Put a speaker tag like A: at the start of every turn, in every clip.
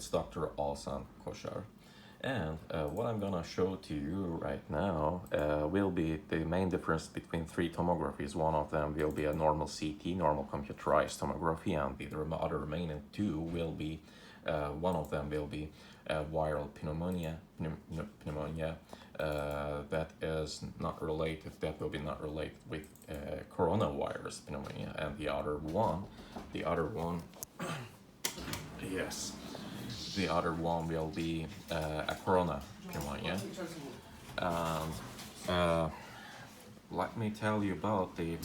A: it's Dr. Alsan Koshar. And what I'm gonna show to you right now will be the main difference between three tomographies. One of them will be a normal CT, normal computerized tomography, and the other remaining two will be, one of them will be viral pneumonia that is not related, that will be not related with coronavirus pneumonia, and the other one, yes, the other one will be a corona pneumonia. And let me tell you about the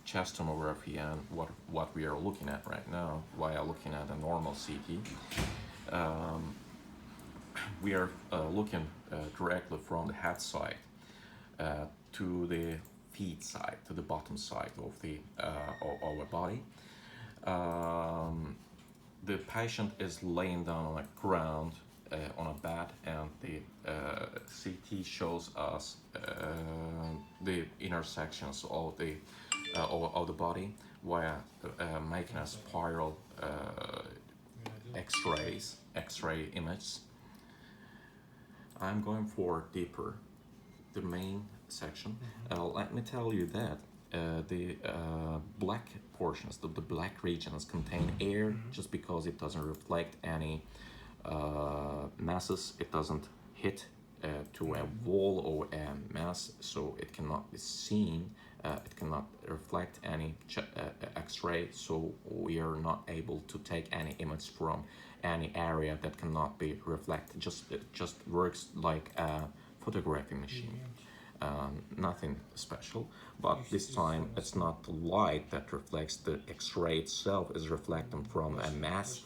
A: chest tomography and what we are looking at right now while looking at a normal CT. We are looking directly from the head side to the feet side, to the bottom side of our body. The patient is laying down on a ground on a bed, and the CT shows us the intersections of the body via making a spiral X-ray image. I'm going for deeper, the main section. Let me tell you that the black portions, the black regions contain air just because it doesn't reflect any masses. It doesn't hit to a wall or a mass, so it cannot be seen. It cannot reflect any X-ray, so we are not able to take any image from any area that cannot be reflected. It just works like a photography machine. Nothing special, but this time it's not the light that reflects the X-ray itself, is reflecting from a mass,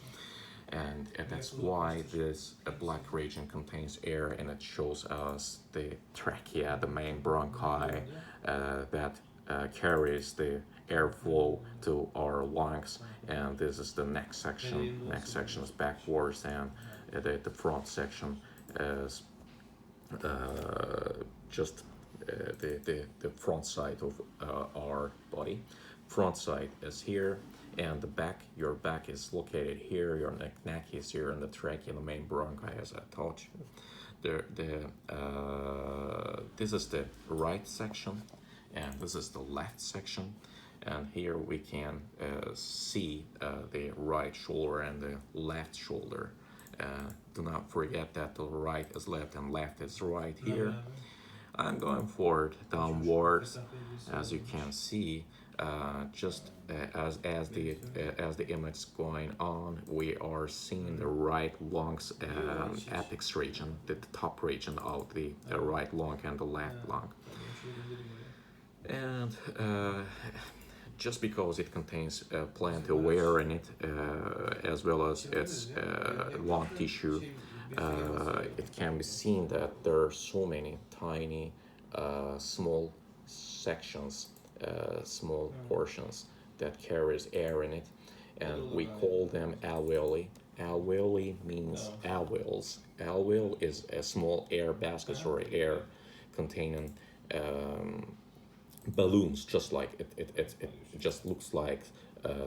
A: and that's why this black region contains air, and it shows us the trachea, the main bronchi that carries the airflow to our lungs. And this is the next section. Next section is backwards, and the front section is just the front side of our body. Front side is here, and the back, your back is located here, your neck is here, and the trachea, the main bronchi, as I told you. This is the right section, and this is the left section. And here we can see the right shoulder and the left shoulder. Do not forget that the right is left and left is right here. I'm going forward, downwards, as you can see. Just as the image is going on, we are seeing the right lung's apex region, the top region of the right lung and the left lung. And just because it contains plenty of air in it, as well as its lung tissue, it can be seen that there are so many tiny, small sections, small portions that carries air in it, and we call them alveoli. Alveoli means alveoles. Alveol is a small air baskets or air containing balloons, just like it just looks like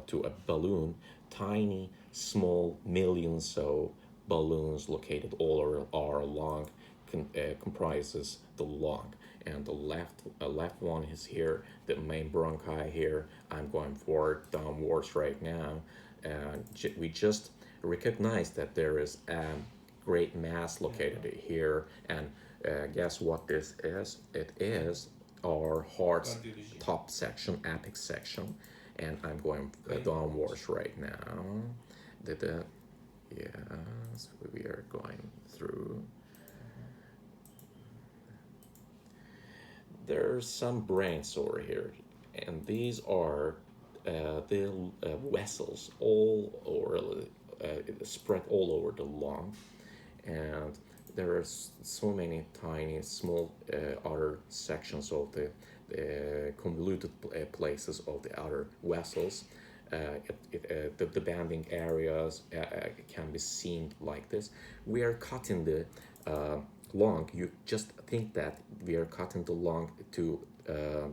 A: to a balloon, tiny, small, millions of balloons located all over our lung comprises the lung. And the left one is here, the main bronchi here. I'm going forward, downwards right now, and we just recognize that there is a great mass located here, and guess what this is? It is our heart's top section, apex section, and I'm going downwards right now. Yes, we are going through. There's some brains over here, and these are the vessels all over, spread all over the lung, and there are so many tiny, small other sections of the convoluted places of the other vessels. The banding areas can be seen like this. We are cutting the lung. You just think that we are cutting the lung to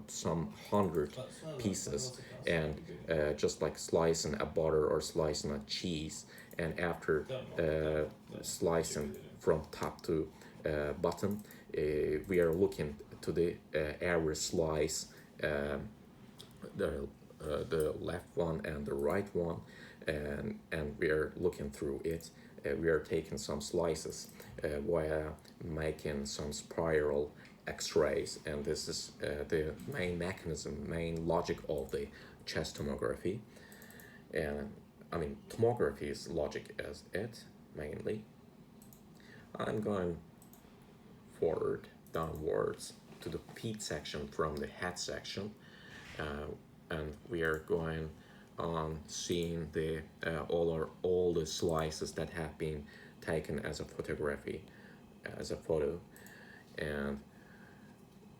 A: some 100 pieces, and just like slicing a butter or slicing a cheese, and after slicing from top to bottom, we are looking to the average slice, the the left one and the right one, and we are looking through it. We are taking some slices while making some spiral X-rays, and this is the main mechanism, main logic of the chest tomography. And I mean, tomography's logic as it mainly. I'm going forward, downwards to the feet section from the head section, and we are going on seeing the all the slices that have been taken as a photography, as a photo, and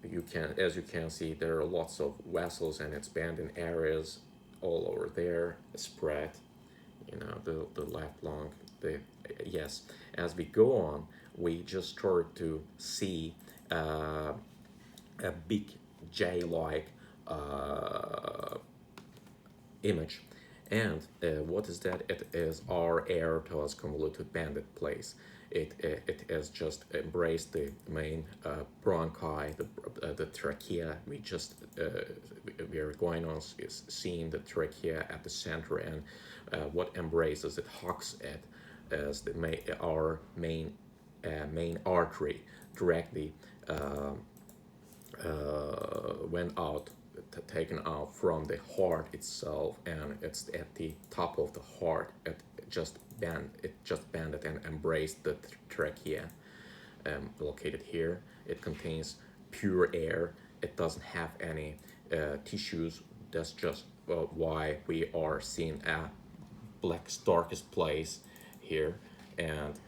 A: you can, as you can see, there are lots of vessels and expanding areas all over there spread. You know, the left lung, the yes. As we go on, we just start to see a big J-like image. And what is that? It is our aorta's convoluted banded place. It has just embraced the main bronchi, the trachea. We are going on is seeing the trachea at the center, and what embraces it, hugs it as our main artery directly went out, taken out from the heart itself, and it's at the top of the heart. It just bended and embraced the trachea, located here. It contains pure air. It doesn't have any tissues. That's just why we are seeing a black's darkest place here, and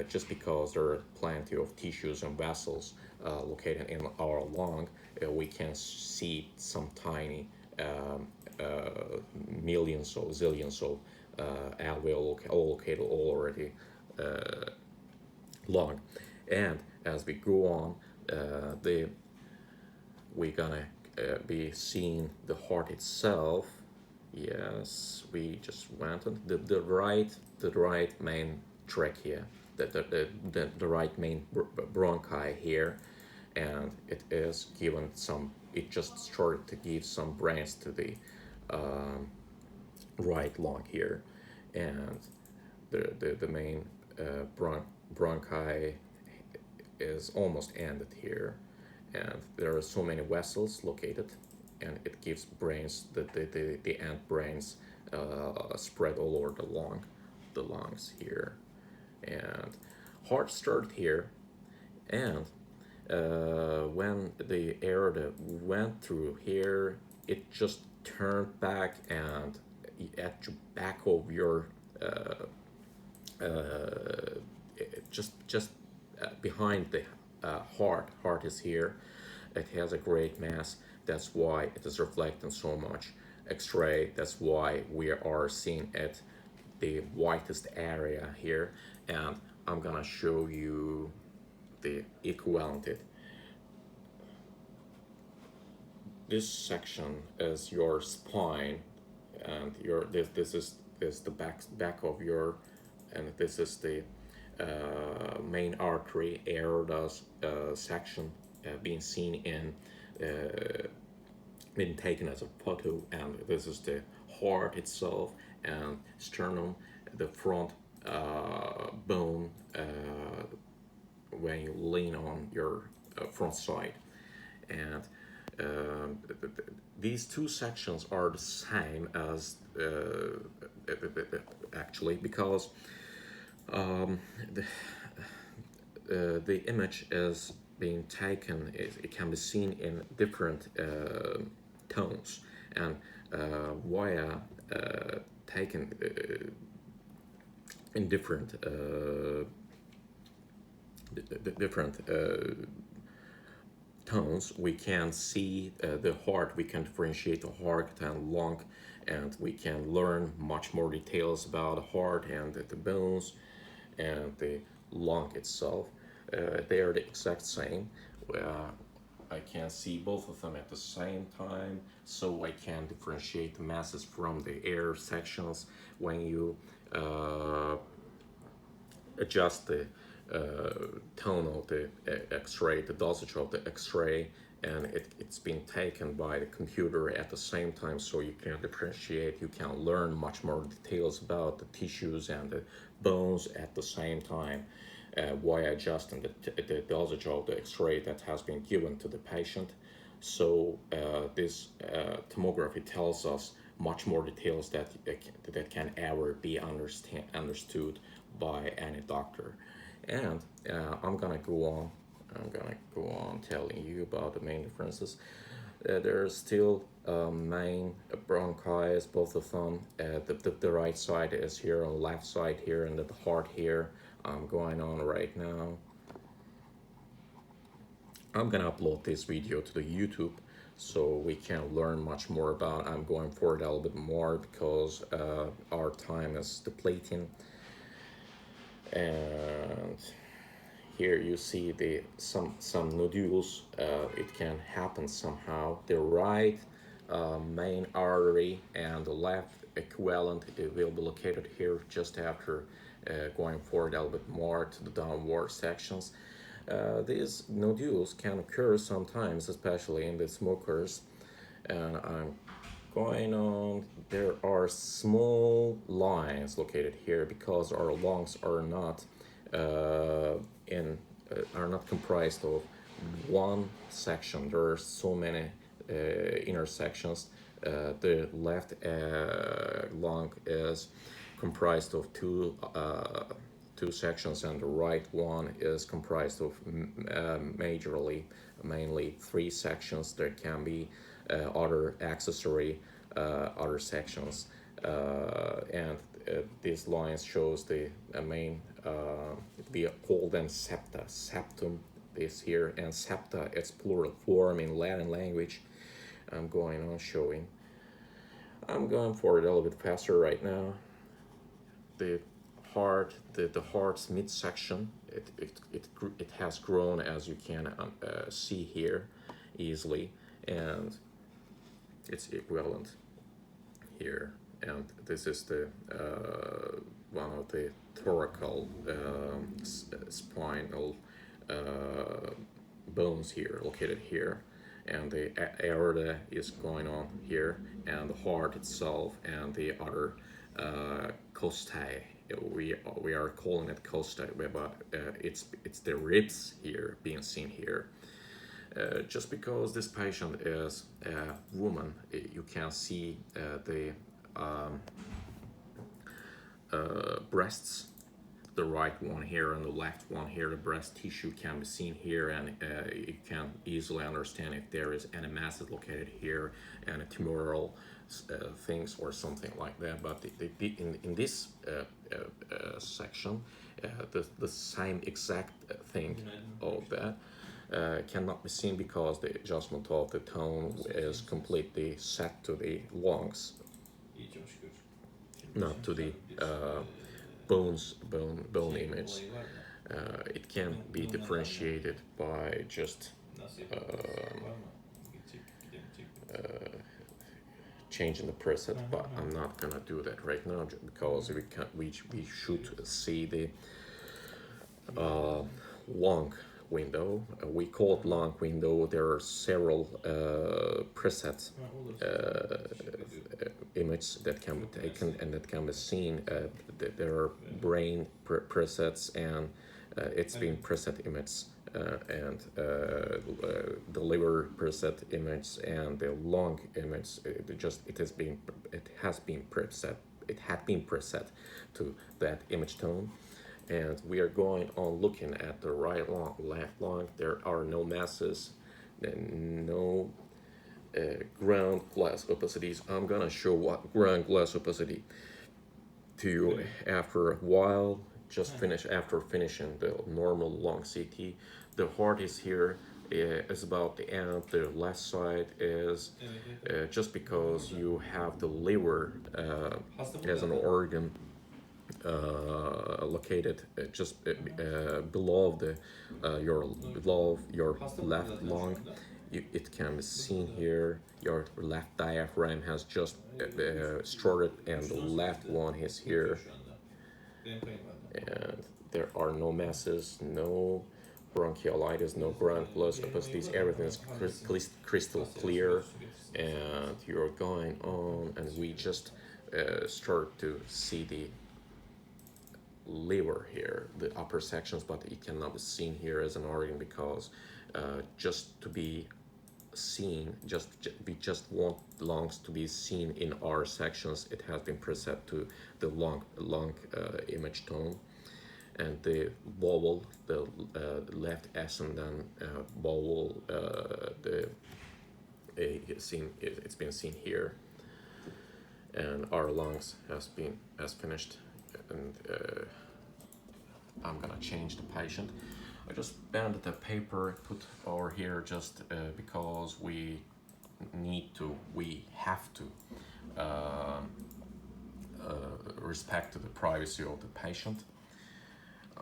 A: just because there are plenty of tissues and vessels located in our lung, we can see some tiny millions or zillions of alveoli all located already lung. And as we go on, we're gonna be seeing the heart itself. Yes, we just went on the right main trachea, the right main bronchi here, and it is given some. It just started to give some brains to the right lung here, and the main bronchi is almost ended here, and there are so many vessels located, and it gives brains, the end brains spread all over the lungs here, and heart started here, and when the aorta went through here, it just turned back, and at the back of your just behind the heart is here. It has a great mass. That's why it is reflecting so much X-ray. That's why we are seeing it the whitest area here, and I'm gonna show you the equivalent. This section is your spine, and this is the back of your, and this is the main artery aorta's section being seen in been taken as a photo, and this is the heart itself and sternum, the front bone when you lean on your front side, and these two sections are the same as actually, because the image is being taken, it can be seen in different tones, and via taken in different tones, we can see the heart, we can differentiate the heart and lung, and we can learn much more details about the heart and the bones and the lung itself. They are the exact same. I can see both of them at the same time, so I can differentiate the masses from the air sections when you adjust the tone of the X-ray, the dosage of the X-ray, and it's been taken by the computer at the same time, so you can differentiate, you can learn much more details about the tissues and the bones at the same time while adjusting the dosage of the X-ray that has been given to the patient. So this tomography tells us much more details that can ever be understood by any doctor. And I'm gonna go on telling you about the main differences. There's still main bronchi, both of them. The right side is here, on the left side here, and the heart here. I'm going on right now. I'm gonna upload this video to the YouTube so we can learn much more about. I'm going forward a little bit more because our time is depleting. And here you see some nodules. It can happen somehow. The right main artery and the left equivalent, it will be located here just after going forward a little bit more to the downward sections. These nodules can occur sometimes, especially in the smokers. And I'm going on. There are small lines located here because our lungs are not are not comprised of one section. There are so many intersections. The left lung is comprised of two sections, and the right one is comprised of mainly three sections. There can be other accessory other sections, and these lines shows the main. We call them septa. Septum is here, and septa it's plural form in Latin language. I'm going on showing. I'm going forward a little bit faster right now. The heart, the heart's midsection, it has grown, as you can see here easily, and it's equivalent here. And this is the one of the thoracal spinal bones here, located here, and the aorta is going on here, and the heart itself, and the other costae. We are calling it costae, but it's the ribs here being seen here. Just because this patient is a woman, you can see the breasts, the right one here and the left one here. The breast tissue can be seen here, and you can easily understand if there is any masses located here and tumoral things or something like that. But in this section, the same exact thing of that cannot be seen because the adjustment of the tone is completely set to the lungs, not to the bone image. It can be differentiated by just changing the preset, but I'm not gonna do that right now because we should see the lung window. We call it lung window. There are several preset images that can be taken and that can be seen. There are brain presets, and it's been preset images, and the liver preset image and the lung image. It had been preset to that image tone. And we are going on looking at the right lung, left lung. There are no masses, no ground glass opacities. I'm gonna show what ground glass opacity to you after a while. After finishing the normal lung CT. The heart is here. Is about the end. The left side is just because you have the liver as an organ located just below your left lung, it can be seen here. Your left diaphragm has just started, and the left one is here. And there are no masses, no bronchiolitis, no granulous opacities. Everything is crystal clear, and you're going on, and we just start to see the liver here, the upper sections, but it cannot be seen here as an organ because just to be seen, we just want lungs to be seen in our sections. It has been preset to the lung image tone, and the bowel, the left ascendant bowel, it's been seen here, and our lungs has finished, and I'm gonna change the patient. I just bent the paper, put over here just because we have to respect the privacy of the patient.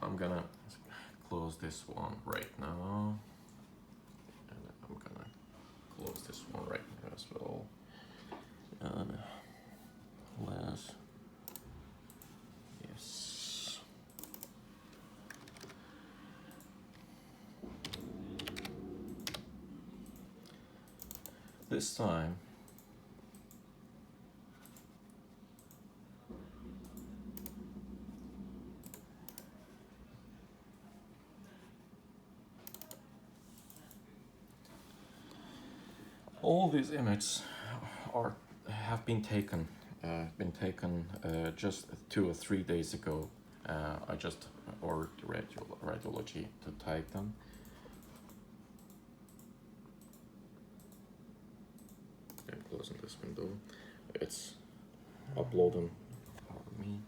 A: I'm gonna close this one right now, and I'm gonna close this one right now as well. And last, yes. This time, all these images have been taken just 2 or 3 days ago. I just ordered radiology to take them. I'm closing this window. It's uploading for me.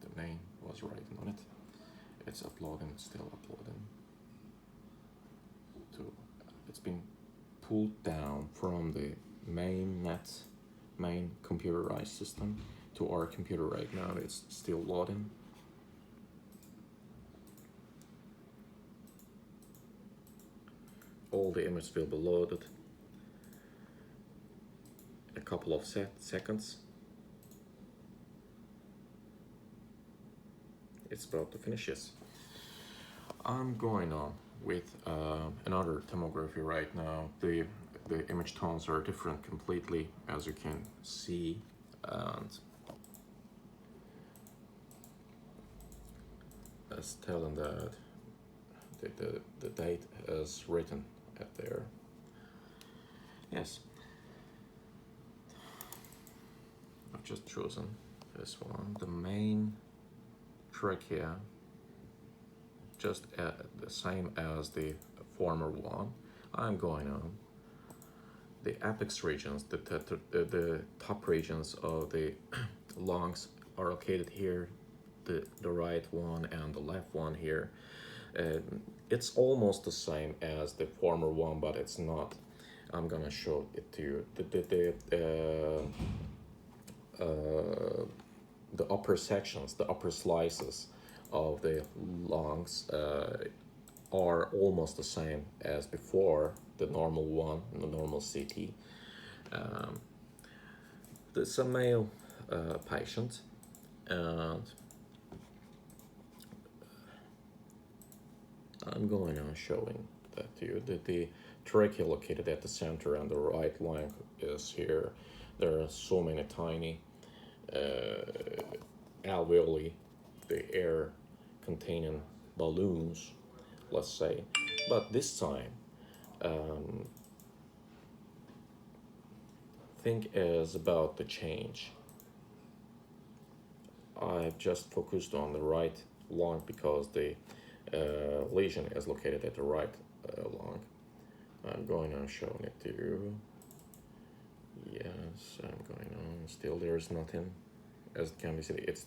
A: The name was written on it. It's uploading, still uploading. It's been pulled down from the main computerized system to our computer right now. It's still loading. All the images will be loaded in a couple of seconds. It's about to finish, yes. I'm going on with another tomography right now. The image tones are different completely, as you can see, and as telling that the date is written at there. Yes, I've just chosen this one, the main trachea, just the same as the former one. I'm going on. The apex regions, the top regions of the lungs are located here, the right one and the left one here. It's almost the same as the former one, but it's not. I'm gonna show it to you. The upper sections, the upper slices of the lungs are almost the same as before, the normal one, the normal CT. This is a male patient, and I'm going on showing that to you, that the trachea located at the center and the right lung is here. There are so many tiny alveoli, the air containing balloons, let's say. But this time, think is about the change. I've just focused on the right lung because the lesion is located at the right lung. I'm going on showing it to you. Yes, I'm going on. Still, there is nothing. As it can be seen, it's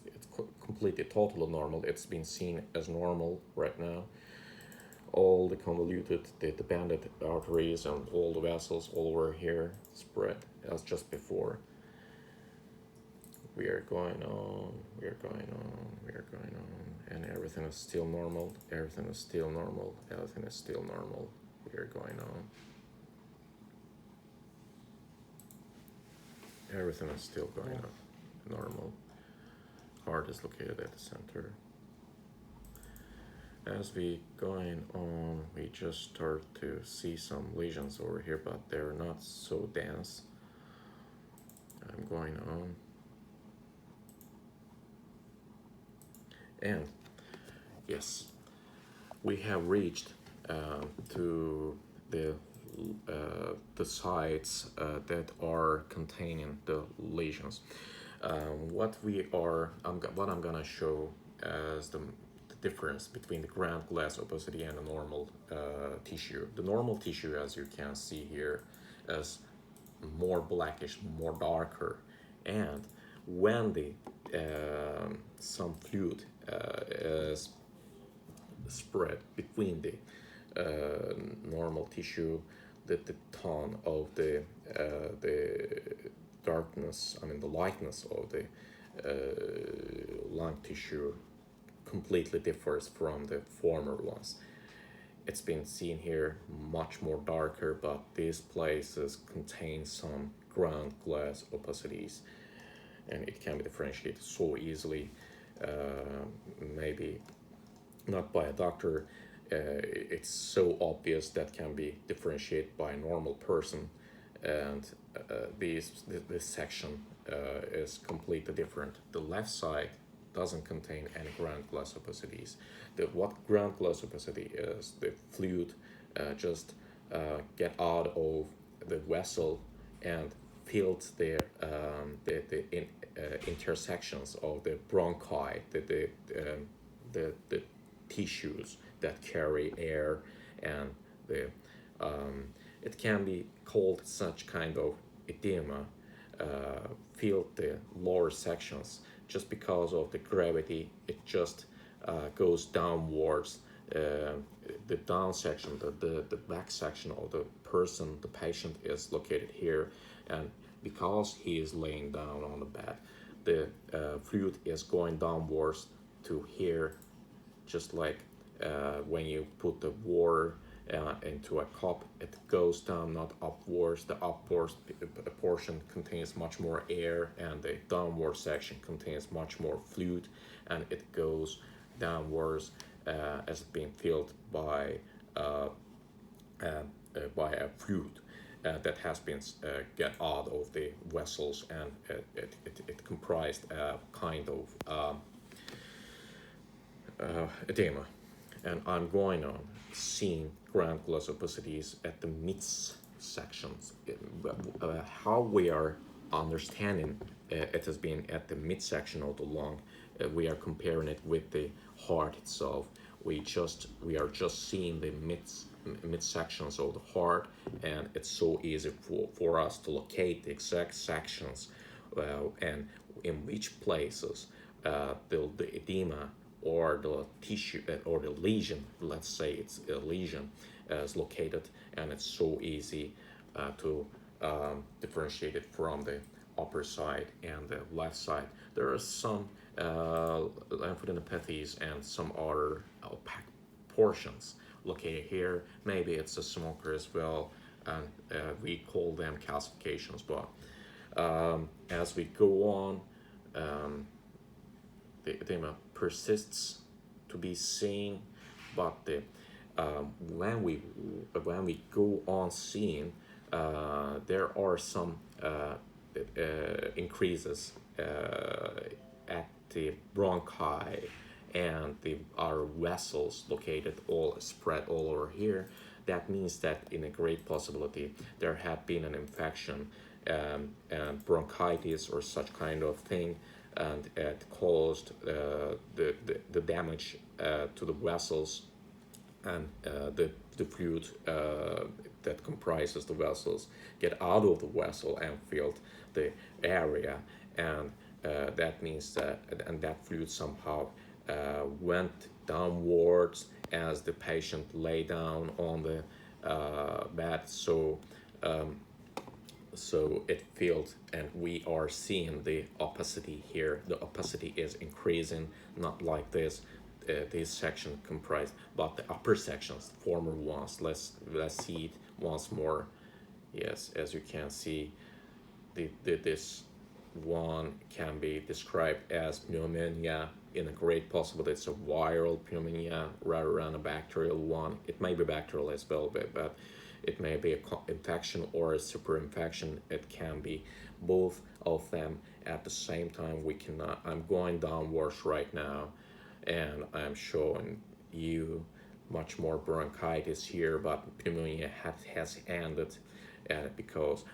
A: completely, totally normal. It's been seen as normal right now. All the convoluted, the banded arteries and all the vessels all over here spread as just before. We are going on, we are going on, we are going on, and everything is still normal. Everything is still normal. Everything is still normal. We here going on. Everything is still going on normal. Heart is located at the center. As we going on, we just start to see some lesions over here, but they're not so dense. I'm going on. And yes, we have reached to the sites that are containing the lesions. What I'm gonna show as the difference between the ground glass opacity and the normal tissue. The normal tissue, as you can see here, is more blackish, more darker, and when the some fluid is spread between the normal tissue, the tone of the darkness, I mean the lightness of the lung tissue completely differs from the former ones. It's been seen here much more darker, but these places contain some ground glass opacities, and it can be differentiated so easily, maybe not by a doctor. It's so obvious that can be differentiated by a normal person, and this section is completely different. The left side doesn't contain any ground glass opacities. What ground glass opacity is, the fluid just get out of the vessel and fills the intersections of the bronchi, the tissues that carry air, and the it can be called such kind of edema, fill the lower sections. Just because of the gravity, it just goes downwards. The down section, the back section of the person, the patient, is located here, and because he is laying down on the bed, the fluid is going downwards to here, just like when you put the water into a cup, it goes down, not upwards. The upwards portion contains much more air, and the downward section contains much more fluid, and it goes downwards as being filled by a fluid that has been get out of the vessels, and it comprised a kind of edema. And I'm going on seeing ground glass opacities at the midsections. How we are understanding it has been at the midsection of the lung. We are comparing it with the heart itself. We are just seeing the midsections of the heart, and it's so easy for us to locate the exact sections and in which places the edema or the tissue or the lesion, let's say it's a lesion, is located, and it's so easy to differentiate it from the upper side and the left side. There are some lymphadenopathies and some other opaque portions located here. Maybe it's a smoker as well, and we call them calcifications. But as we go on, the edema persists to be seen, but when we go on seeing, there are some increases at the bronchi and our vessels located all spread all over here. That means that in a great possibility there had been an infection and bronchitis or such kind of thing, and it caused the damage to the vessels, and the fluid that comprises the vessels get out of the vessel and filled the area, and that means that that fluid somehow went downwards as the patient lay down on the bed, so it filled, and we are seeing the opacity here. The opacity is increasing, not like this. this section comprised, but the upper sections, former ones, let's see it once more. Yes, as you can see, this one can be described as pneumonia in a great possibility. It's a viral pneumonia rather than a bacterial one. It may be bacterial as well, but it may be a infection or a super infection. It can be both of them at the same time. We cannot. I'm going downwards right now, and I'm showing you much more bronchitis here, but pneumonia has ended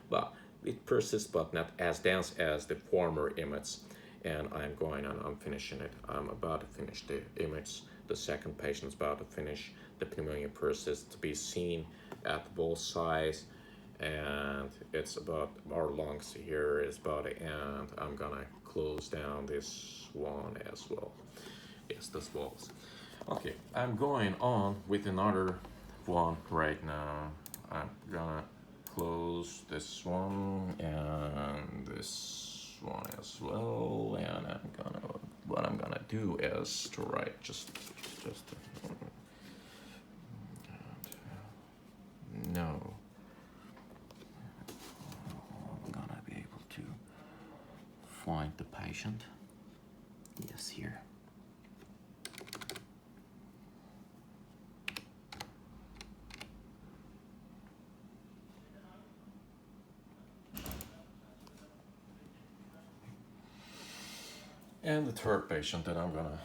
A: but it persists, but not as dense as the former image. And I'm finishing it. I'm about to finish the image. The second patient's about to finish. The pneumonia persists to be seen at both sides, and it's about our lungs here is about the end. I'm gonna close down this one as well. Yes, this walls. Okay, I'm going on with another one right now. I'm gonna close this one and this one as well, and what I'm gonna do is to write no. I'm gonna be able to find the patient. Yes, here. And the third patient that I'm gonna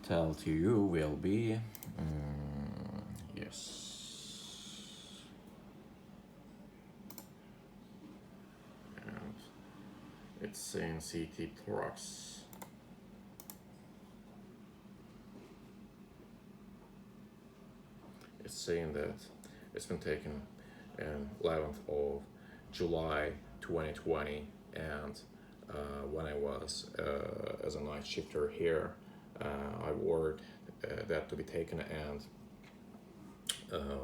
A: tell to you will be, yes, and it's saying CT thorax. It's saying that it's been taken on 11th of July 2020, and when I was as a night shifter here, I ordered that to be taken, and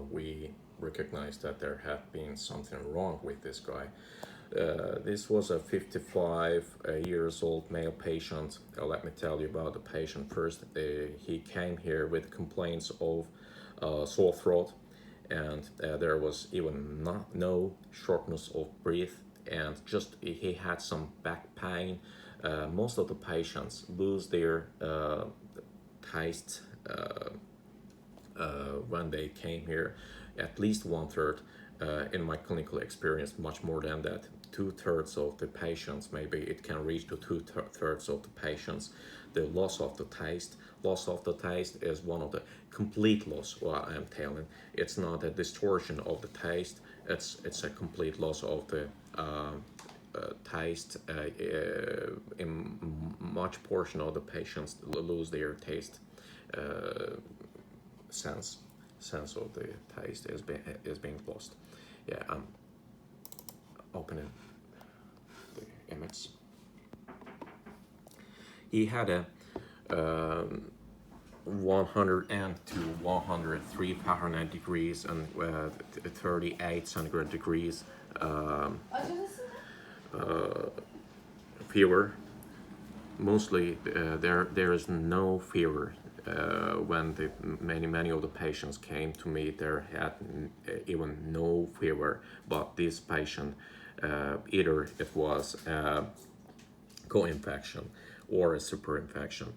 A: we recognized that there had been something wrong with this guy. This was a 55 years old male patient. Let me tell you about the patient first. He came here with complaints of sore throat, and there was even no shortness of breath, and just he had some back pain. Most of the patients lose their taste when they came here, at least 1/3. In my clinical experience, much more than that. 2/3 of the patients, maybe it can reach to 2/3 of the patients. The loss of the taste. Loss of the taste is one of the complete loss. What I'm telling, it's not a distortion of the taste. It's a complete loss of the taste. In much portion of the patients lose their taste sense of the taste is being lost. Yeah, I'm opening the image. He had a 100 to 103 Fahrenheit degrees and 38 centigrade degrees fever. Mostly there is no fever. When many of the patients came to me, there had even no fever. But this patient, either it was a co-infection or a super infection.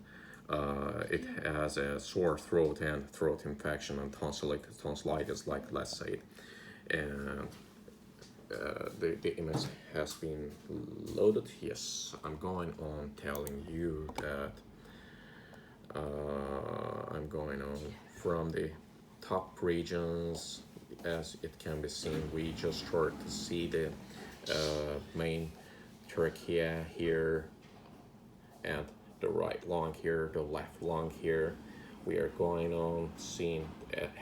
A: It has a sore throat and throat infection and tonsillitis, like let's say it. And the image has been loaded. Yes, I'm going on telling you that I'm going on from the top regions. As it can be seen, we just start to see the main trachea here, and the right lung here, the left lung here. We are going on seeing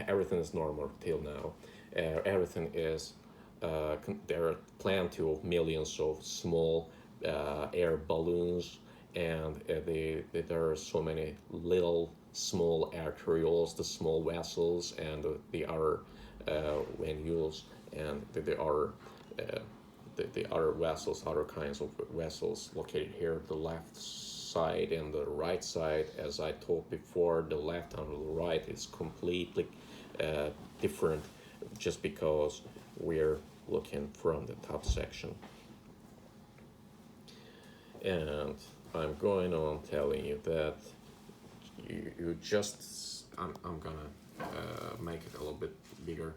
A: everything is normal till now. Everything is there are plenty of millions of small air balloons, and there are so many little small arterioles, the small vessels, and the other venules, and the other vessels, other kinds of vessels located here, the left side and the right side. As I talked before, the left and the right is completely different, just because we're looking from the top section. And I'm going on telling you that you just, I'm gonna make it a little bit bigger.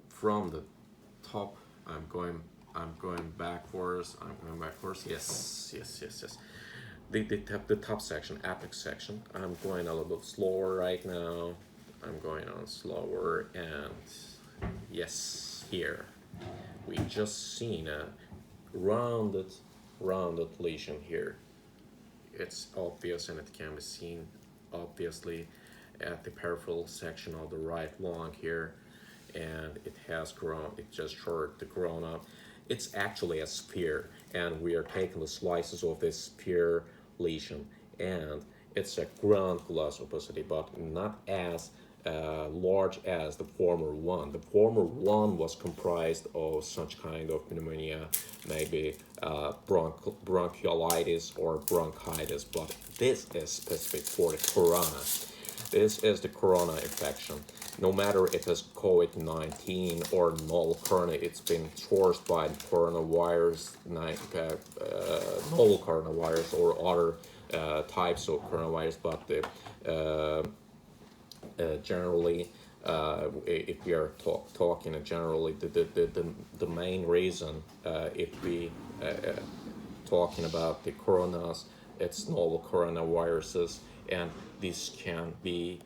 A: From the top, I'm going backwards. Yes. The top section, apex section. I'm going a little bit slower right now. I'm going on slower, and yes, here we just seen a rounded lesion here. It's obvious, and it can be seen obviously at the peripheral section of the right lung here, and it has grown. It just short the corona. It's actually a sphere, and we are taking the slices of this sphere lesion, and it's a ground glass opacity, but not as large as the former one. The former one was comprised of such kind of pneumonia, maybe bronchiolitis or bronchitis, but this is specific for the corona. This is the corona infection. No matter if it's COVID-19 or novel corona, it's been sourced by the coronavirus, novel coronavirus or other types of coronavirus, but generally, if we are talking generally, the main reason, if we talking about the coronas, it's novel coronaviruses, and this can be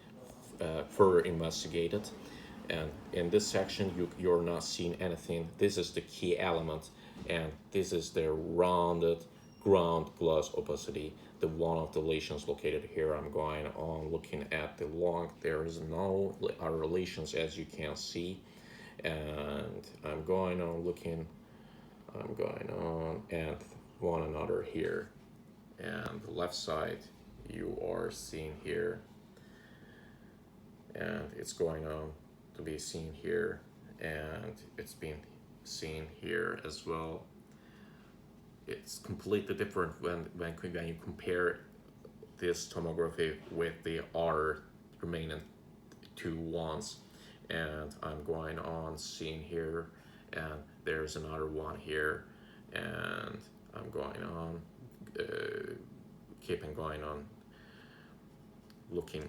A: further investigated. And in this section, you're not seeing anything. This is the key element, and this is the rounded ground glass opacity, the one of the lesions located here. I'm going on looking at the lung. There is no other lesions, as you can see, and I'm going on at one another here, and the left side you are seeing here, and it's going on to be seen here, and it's been seen here as well. It's completely different when you compare this tomography with the other remaining two ones. And I'm going on seeing here, and there's another one here, and I'm going on keeping going on looking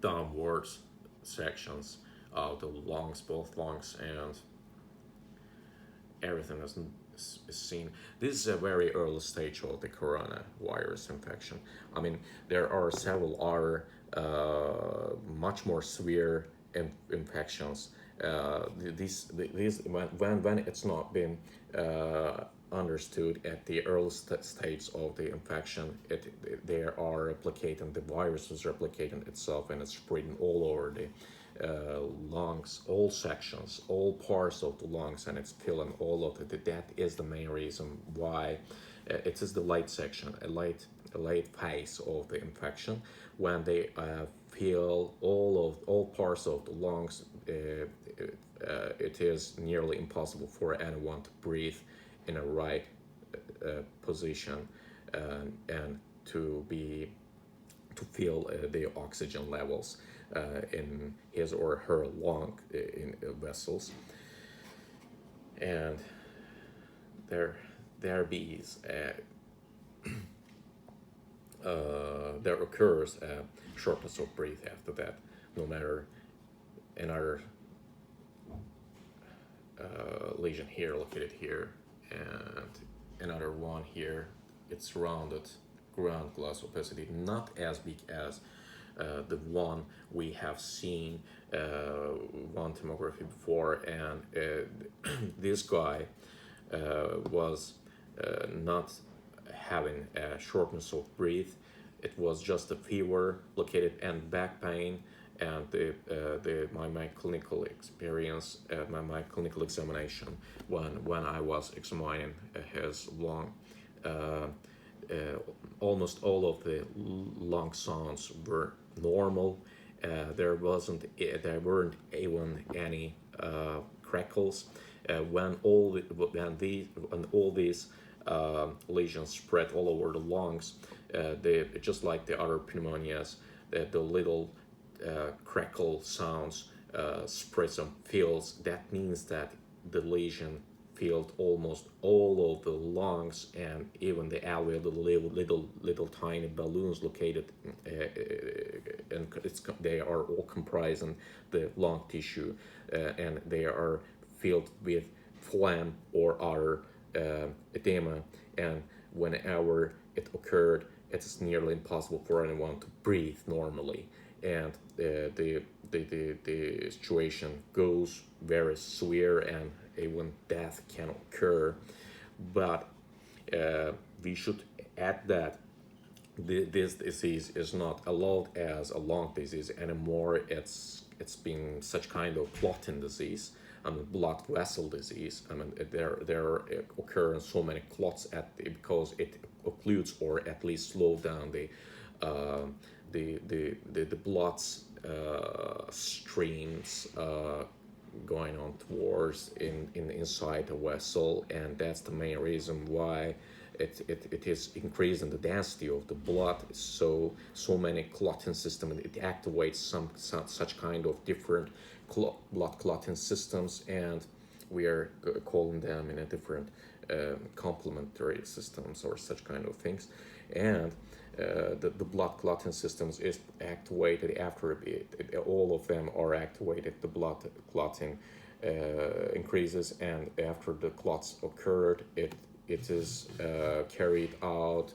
A: downwards sections of the lungs, both lungs, and everything is seen. This is a very early stage of the coronavirus infection. I mean, there are several other much more severe infections. These when it's not been understood at the early stage of the infection, they are replicating, the virus is replicating itself, and it's spreading all over the lungs, all sections, all parts of the lungs, and it's filling all of it. That is the main reason why it is the late section, a late phase of the infection, when they fill all parts of the lungs. It is nearly impossible for anyone to breathe in a right position, and to feel the oxygen levels in his or her lung in vessels. And there occurs shortness of breath after that, no matter another lesion here located here, and another one here. It's rounded ground glass opacity, not as big as the one we have seen one tomography before, and this guy was not having a shortness of breath. It was just a fever located and back pain, and my clinical experience, my clinical examination when I was examining his lung, almost all of the lung sounds were normal. There weren't even any crackles. When all these lesions spread all over the lungs. They just like the other pneumonias, the little crackle sounds spread some fields. That means that the lesion filled almost all of the lungs and even the alveoli, the little tiny balloons located, and they are all comprising the lung tissue, and they are filled with phlegm or other edema. And whenever it occurred, it is nearly impossible for anyone to breathe normally, and the situation goes very severe, and even death can occur. But we should add that this disease is not allowed as a lung disease anymore. It's been such kind of clotting disease. I mean, blood vessel disease. I mean, there occur so many clots because it occludes or at least slows down the blood streams going on towards inside the vessel, and that's the main reason why it is increasing the density of the blood. So many clotting systems, it activates some such kind of different blood clotting systems, and we are calling them in a different complementary systems or such kind of things. And the blood clotting systems is activated after all of them are activated. The blood clotting increases, and after the clots occurred, it is carried out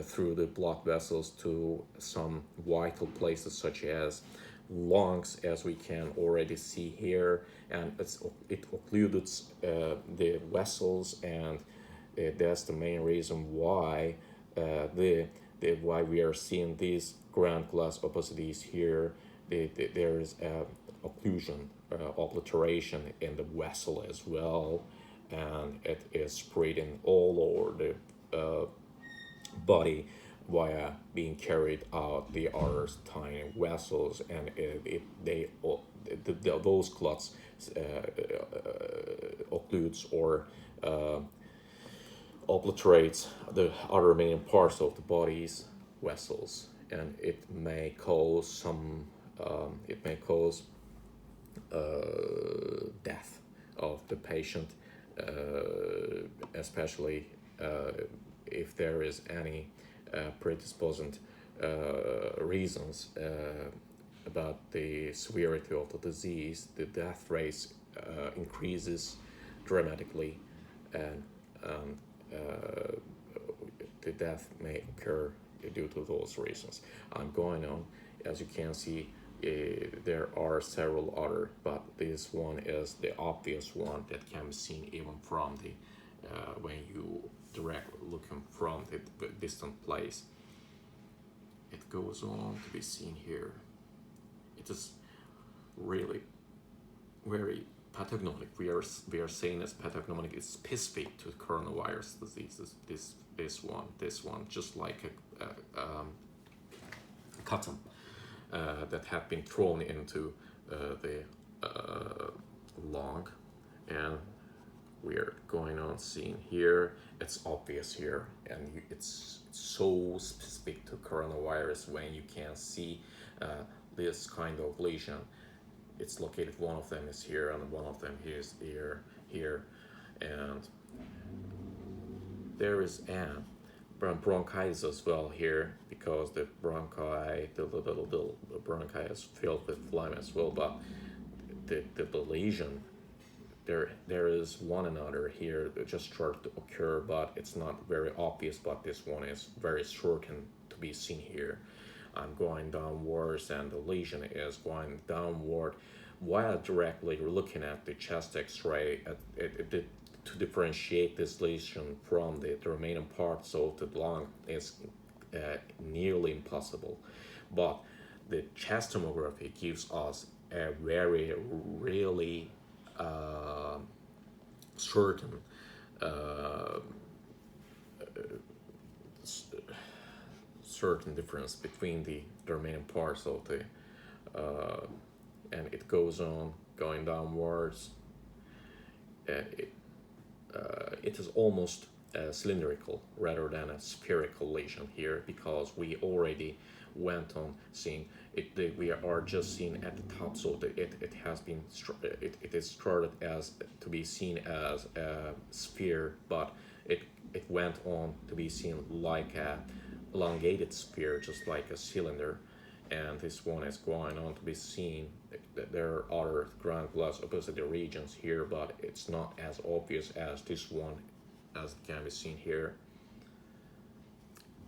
A: through the blood vessels to some vital places such as lungs, as we can already see here, and it occludes the vessels, and that's the main reason why why we are seeing these ground glass opacities here. There is occlusion, obliteration in the vessel as well, and it is spreading all over the body via being carried out the other tiny vessels, and those clots occludes or obliterates the other main parts of the body's vessels, and it may cause death of the patient, especially if there is any predisposing reasons about the severity of the disease. The death rate increases dramatically, and the death may occur due to those reasons. I'm going on. As you can see, there are several other, but this one is the obvious one that can be seen even from the when you directly looking from the distant place. It goes on to be seen here. It is really very pathognomonic. We are saying as pathognomonic is specific to coronavirus diseases. This one, just like a cotton that had been thrown into the lung, and we're going on seeing here. It's obvious here, and it's so specific to coronavirus when you can see this kind of lesion. It's located, one of them is here, and one of them is here, and there is bronchitis as well here, because the bronchi, the bronchi is filled with phlegm as well. But the lesion, there is one another here that just start to occur, but it's not very obvious. But this one is very certain to be seen here. I'm going downwards, and the lesion is going downward while directly looking at the chest X-ray to differentiate this lesion from the remaining parts of the lung is nearly impossible. But the chest tomography gives us a very really certain certain difference between the remaining parts of the and it goes on going downwards. It is almost cylindrical rather than a spherical lesion here, because we already went on seeing it. We are just seeing at the top, so it has been it is started as to be seen as a sphere, but it went on to be seen like a elongated sphere, just like a cylinder. And this one is going on to be seen. There are other ground glass opacity regions here, but it's not as obvious as this one, as it can be seen here.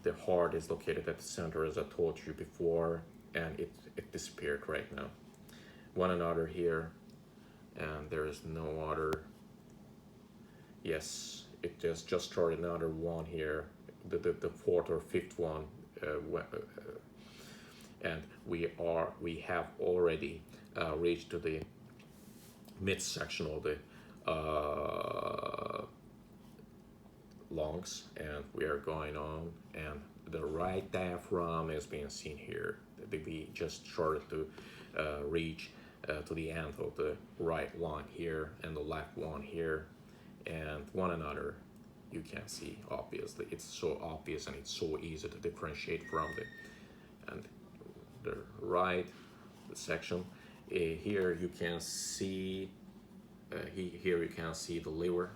A: The heart is located at the center, as I told you before, and it disappeared right now. One another here, and there is no other. Yes, it just started another one here, the fourth or fifth one, and we have already reached to the midsection of the lungs, and we are going on, and the right diaphragm is being seen here. We just started to reach to the end of the right one here and the left one here, and one another you can see. Obviously it's so obvious and it's so easy to differentiate from the right section. Here you can see here you can see the liver,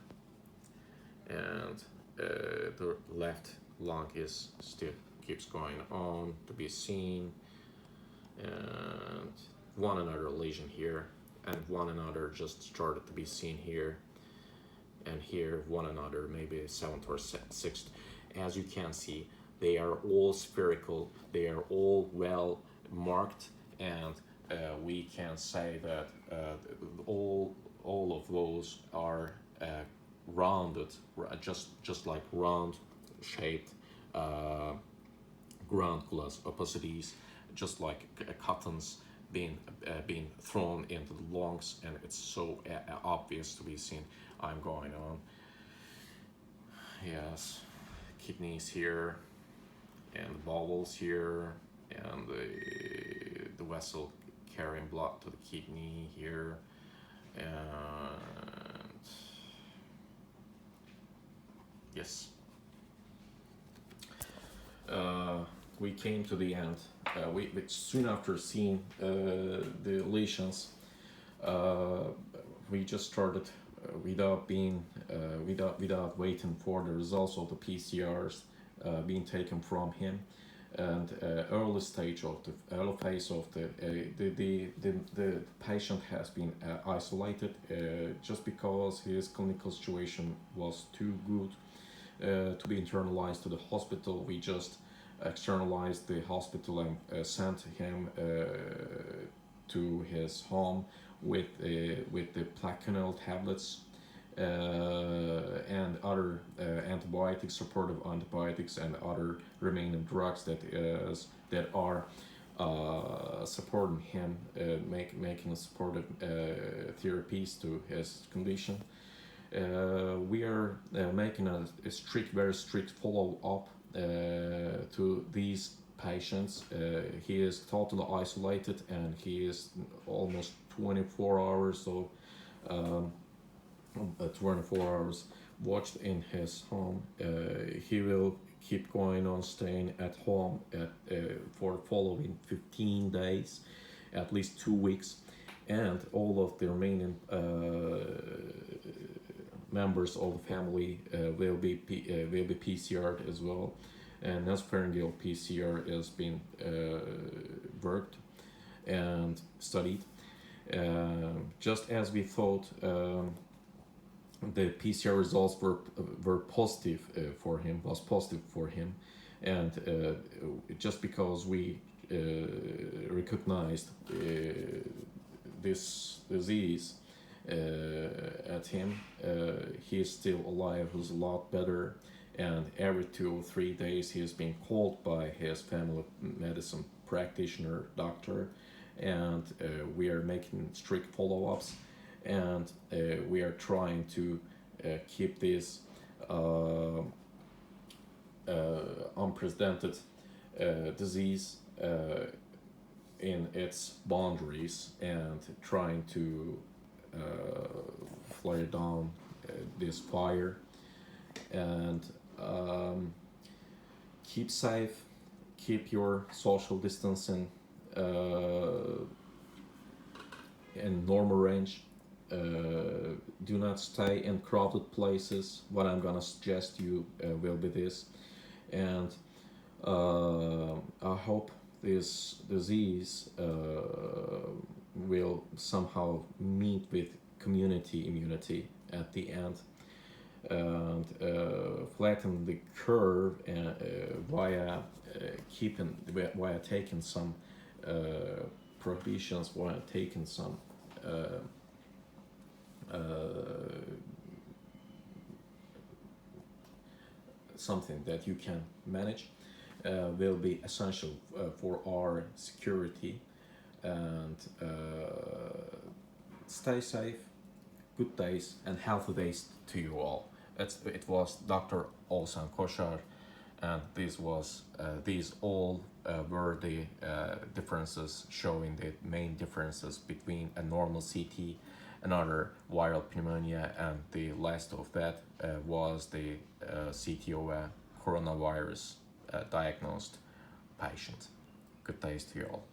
A: and the left lung is still keeps going on to be seen, and one another lesion here, and one another just started to be seen here, and here one another, maybe seventh or sixth. As you can see, they are all spherical, they are all well marked, and we can say that all of those are rounded, just like round shaped ground glass opacities, just like cottons being thrown into the lungs, and it's so obvious to be seen. I'm going on. Yes, kidneys here, and bowels here, and the vessel carrying blood to the kidney here, and yes. We came to the end. We soon after seeing the lesions, we just started without waiting for the results of the PCRs being taken from him, and early phase of the patient has been isolated just because his clinical situation was too good to be internalized to the hospital. We just externalized the hospital and sent him to his home with the Plaquenil tablets and other antibiotics, supportive antibiotics, and other remaining drugs that are supporting him, making supportive therapies to his condition. We are making a very strict follow-up to these patients. He is totally isolated, and he is almost 24 hours of 24 hours watched in his home. He will keep going on staying at home for following 15 days, at least 2 weeks, and all of the remaining members of the family will be PCR'd as well, and nasopharyngeal PCR is being worked and studied. Just as we thought, the PCR results were positive for him, and just because we recognized this disease at him, he is still alive, he's a lot better, and every 2 or 3 days he is being called by his family medicine practitioner doctor, and we are making strict follow-ups, and we are trying to keep this unprecedented disease in its boundaries, and trying to flare down this fire. and keep safe, keep your social distancing in normal range. Do not stay in crowded places. What I'm gonna suggest you will be this, and I hope this disease will somehow meet with community immunity at the end, and flatten the curve via keeping via taking some prohibitions, via taking some uh, something that you can manage, will be essential for our security, and stay safe. Good days and healthy days to you all. It was Dr. Olsan Koshar, and these all were the differences, showing the main differences between a normal CT, another viral pneumonia, and the last of that was the CT of a coronavirus diagnosed patient. Good days to you all.